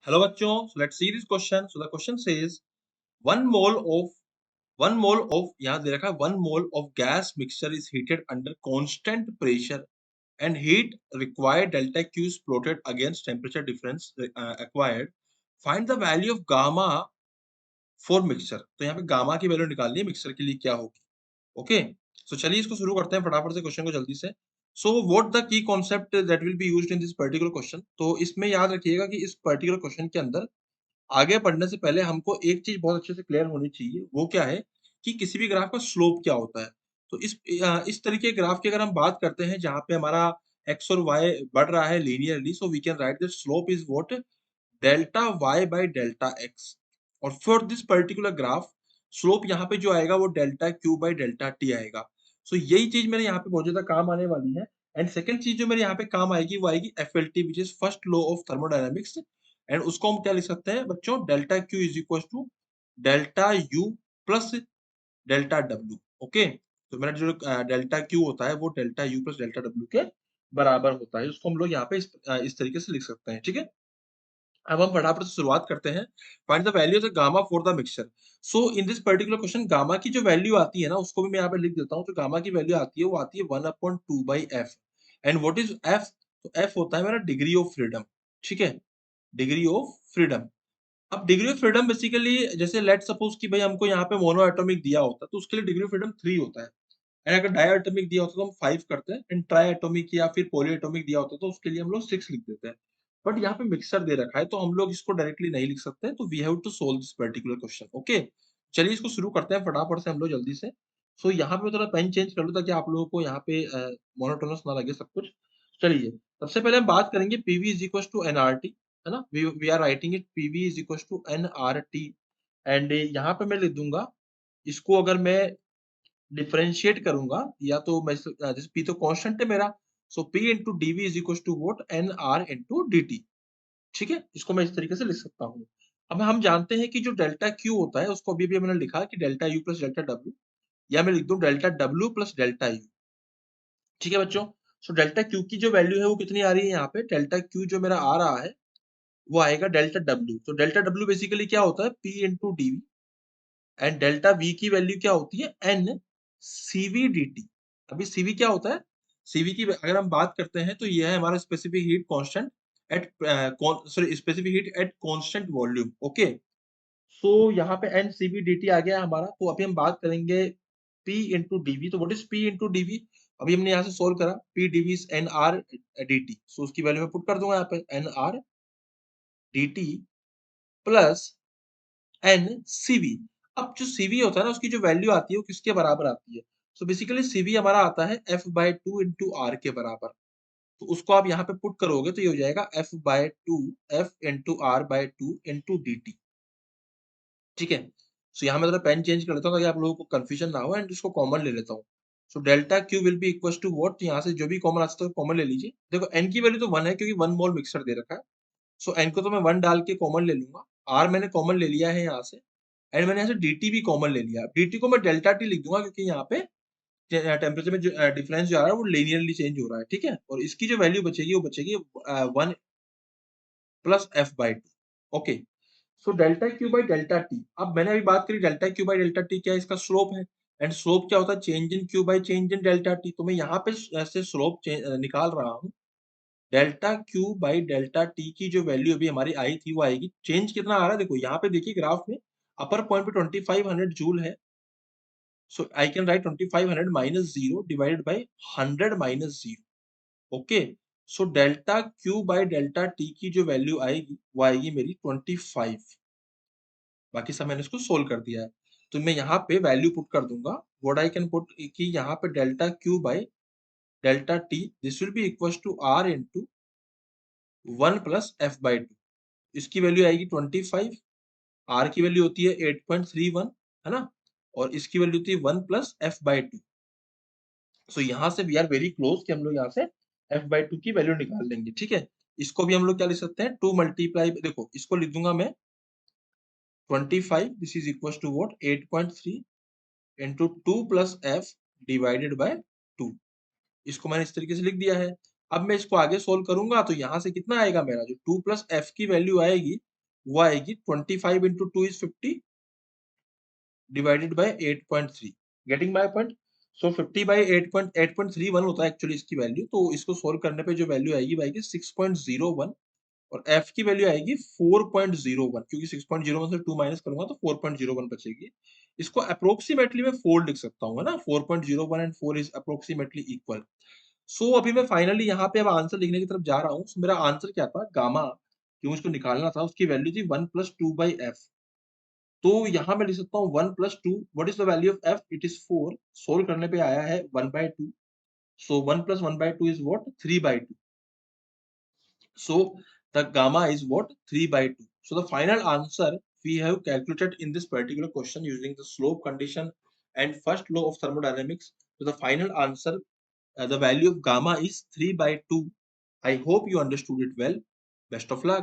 Hello बच्चों, so let's see this question. So the question says one mole of यहाँ दे रखा है 1 mole of gas mixture is heated under constant pressure and heat required delta Q is plotted against temperature difference acquired. Find the value of gamma for mixture. तो यहाँ पे gamma की value निकालनी है mixture के लिए क्या होगी. ओके, सो चलिए इसको शुरू करते हैं फटाफट से क्वेश्चन को जल्दी से. So what the key concept that will be used in this particular question. तो इसमें याद रखिएगा कि इस पर्टिकुलर क्वेश्चन के अंदर आगे बढ़ने से पहले हमको एक चीज बहुत अच्छे से क्लियर होनी चाहिए. वो क्या है कि किसी भी ग्राफ का स्लोप क्या होता है. तो इस तरीके के ग्राफ की अगर हम बात करते हैं जहां पे हमारा एक्स और वाई बढ़ रहा है linearly, so we can write that slope is what delta Y by delta X. और for this particular graph slope यहाँ पे जो आएगा वो delta Q by delta T आएगा. सो यही चीज मेरे यहाँ पे बहुत ज्यादा काम आने वाली है. एंड सेकंड चीज जो मेरे यहाँ पे काम आएगी वो आएगी F L T which is first law of thermodynamics. And उसको हम क्या लिख सकते हैं बच्चों, delta Q is equal to delta U plus delta W. Okay, तो मेरा जो डेल्टा क्यू होता है वो delta U plus delta W के बराबर होता है. उसको हम लोग यहाँ पे इस तरीके से लिख सकते हैं. ठीक है, अब हम फटाफट से शुरुआत करते हैं. Find the value of the gamma for the mixture. So in this particular question gamma की जो वैल्यू आती है ना उसको भी मैं यहाँ पे लिख देता हूँ. जो गामा की वैल्यू आती है वो आती है 1/2 by F. And what is F? तो एफ होता है मेरा डिग्री ऑफ फ्रीडम. ठीक है, डिग्री ऑफ फ्रीडम. अब डिग्री ऑफ फ्रीडम बेसिकली जैसे लेट सपोज कि भाई हमको यहाँ पे मोनो एटॉमिक दिया होता तो उसके लिए डिग्री ऑफ फ्रीडम 3 होता है. एंड अगर डाई एटॉमिक दिया होता तो हम 5 करते हैं. एंड ट्राई एटॉमिक या फिर पॉली एटॉमिक दिया होता तो उसके लिए हम लोग 6 लिख देते हैं. बट यहाँ पे मिक्सर दे रखा है तो हम लोग इसको डायरेक्टली नहीं लिख सकते. तो we have to solve this particular question. Okay, चलिए इसको शुरू करते हैं फटाफट से हम लोग जल्दी से. सो यहाँ पे मैं थोड़ा पेन चेंज कर लूँ ताकि आप लोगों को यहाँ पे मोनोटोनस ना लगे सब कुछ. चलिए सबसे पहले हम बात करेंगे PV is equal to NRT. है ना, we are writing it PV is equal to NRT. And यहाँ पे मैं लिख दूंगा इसको, अगर मैं डिफरेंशिएट करूंगा या तो मैं जैसे पी तो कांस्टेंट है मेरा, so P into dV is equal to what n R into D T. ठीक है, इसको मैं इस तरीके से लिख सकता हूँ. अब हम जानते हैं कि जो डेल्टा क्यू होता है उसको अभी भी मैंने लिखा कि delta U plus delta W, या मैं लिख दूं delta W plus delta U. ठीक है बच्चों, सो डेल्टा क्यू की जो वैल्यू है वो कितनी आ रही है यहाँ पे, डेल्टा क्यू जो मेरा आ रहा है वो आएगा डेल्टा डब्ल्यू. तो डेल्टा डब्ल्यू बेसिकली क्या होता है, P into dV. And delta V की वैल्यू क्या होती है, एन सीवी डी टी. अभी सीवी क्या होता है, सीवी की अगर हम बात करते हैं तो यह है हमारा specific heat constant at sorry specific heat at constant volume. Okay, so यहाँ पे एन सीवी डी टी आ गया हमारा. तो अभी हम बात करेंगे पी इंटू डीवी. तो what is P into dV? अभी हमने यहाँ से सोल्व करा P dV is n R d T. So उसकी वैल्यू मैं पुट कर दूंगा यहाँ पे n R d T plus n Cv. अब जो सीवी होता है ना उसकी जो वैल्यू आती है वो किसके बराबर आती है? सो बेसिकली सीवी हमारा आता है F by two into R के बराबर. तो उसको आप यहाँ पे पुट करोगे तो ये हो जाएगा F by two F into R by two into D T. ठीक है, सो यहाँ मैं थोड़ा पेन चेंज कर लेता हूँ ताकि आप लोगों को कंफ्यूजन ना हो. एंड इसको कॉमन ले लेता हूँ. So delta Q will be equal to what, यहाँ से जो भी कॉमन आता है कॉमन ले लीजिए. देखो एन की वैल्यू तो 1 है क्योंकि 1 मोल मिक्सर दे रखा है. सो एन को तो मैं 1 डाल के कॉमन ले लूंगा. आर मैंने कॉमन ले लिया है यहाँ से. एंड मैंने यहाँ से dt भी कॉमन ले लिया. dt को मैं डेल्टा टी लिख दूंगा क्योंकि यहाँ पे टेम्परेचर में जो डिफरेंस जो आ रहा है वो लीनियरली चेंज हो रहा है. ठीक है, और इसकी जो वैल्यू बचेगी वो बचेगी 1 plus F by to. Okay, so delta Q by delta T. अब मैंने अभी बात करी delta Q by delta T क्या है, इसका स्लोप है. एंड स्लोप क्या होता है, change in Q by change in delta T. तो मैं यहाँ पे ऐसे स्लोप निकाल रहा हूँ. Delta Q by delta T की जो वैल्यू अभी हमारी आई थी वो आएगी. चेंज कितना आ रहा है देखो यहाँ पे देखिए ग्राफ में, अपर पॉइंट पे 2500 जूल है. So I can write 2500 minus 0 divided by 100 minus 0. Okay. So delta Q by delta T की जो वैल्यू आएगी वो आएगी मेरी 25. बाकी सब मैंने इसको सोल्व कर दिया है. तो मैं यहाँ पे वैल्यू पुट कर दूंगा. व्हाट आई कैन पुट कि यहाँ पे delta Q by delta T this will be equal to R into 1 plus F by two. इसकी वैल्यू आएगी 25. R की वैल्यू होती है 8.31, है ना, और इसकी वैल्यू होती है 1 प्लस एफ बाई टू. सो यहाँ से वी आर वेरी क्लोज कि हम लोग यहाँ से एफ बाई टू की वैल्यू निकाल लेंगे. ठीक है, इसको भी हम लोग क्या लिख सकते हैं, 2 मल्टीप्लाई, देखो इसको लिख दूंगा मैं 25 this is equal to what 8.3 into 2 plus F divided by 2. इसको मैंने इस तरीके से लिख दिया है. अब मैं इसको आगे सोल्व करूंगा तो यहाँ से कितना आएगा मेरा, जो 2 प्लस एफ की वैल्यू आएगी वो आएगी 25 into 2 is 50 divided by 8.3. Getting my point? So 50 by 8.31 होता है एक्चुअली इसकी वैल्यू, तो इसको सोल्व करने पे जो वैल्यू आएगी वो आएगी 6.01 और f की वैल्यू आएगी 4.01, क्योंकि 6.01 से 2 माइनस करूंगा तो 4.01 बचेगी। इसको अप्रोक्सीमेटली मैं 4 लिख सकता हूँ, है ना, 4.01 एंड 4 इज अप्रोक्सीमेटली इक्वल। सो अभी मैं फाइनली यहाँ पे अब आंसर लिखने की तरफ जा रहा हूँ। मेरा आंसर क्या था, गामा जो मुझको निकालना था उसकी वैल्यू थी 1 + 2/f। तो यहाँ मैं लिख सकता हूँ 1 + 2, what is the value of f? It is 4। Solve करने पे आया है 1/2। सो 1 + 1/2 is what? 3/2। So the gamma is what? 3/2. So the final answer we have calculated in this particular question using the slope condition and first law of thermodynamics. So the final answer, the value of gamma is 3/2. I hope you understood it well. Best of luck.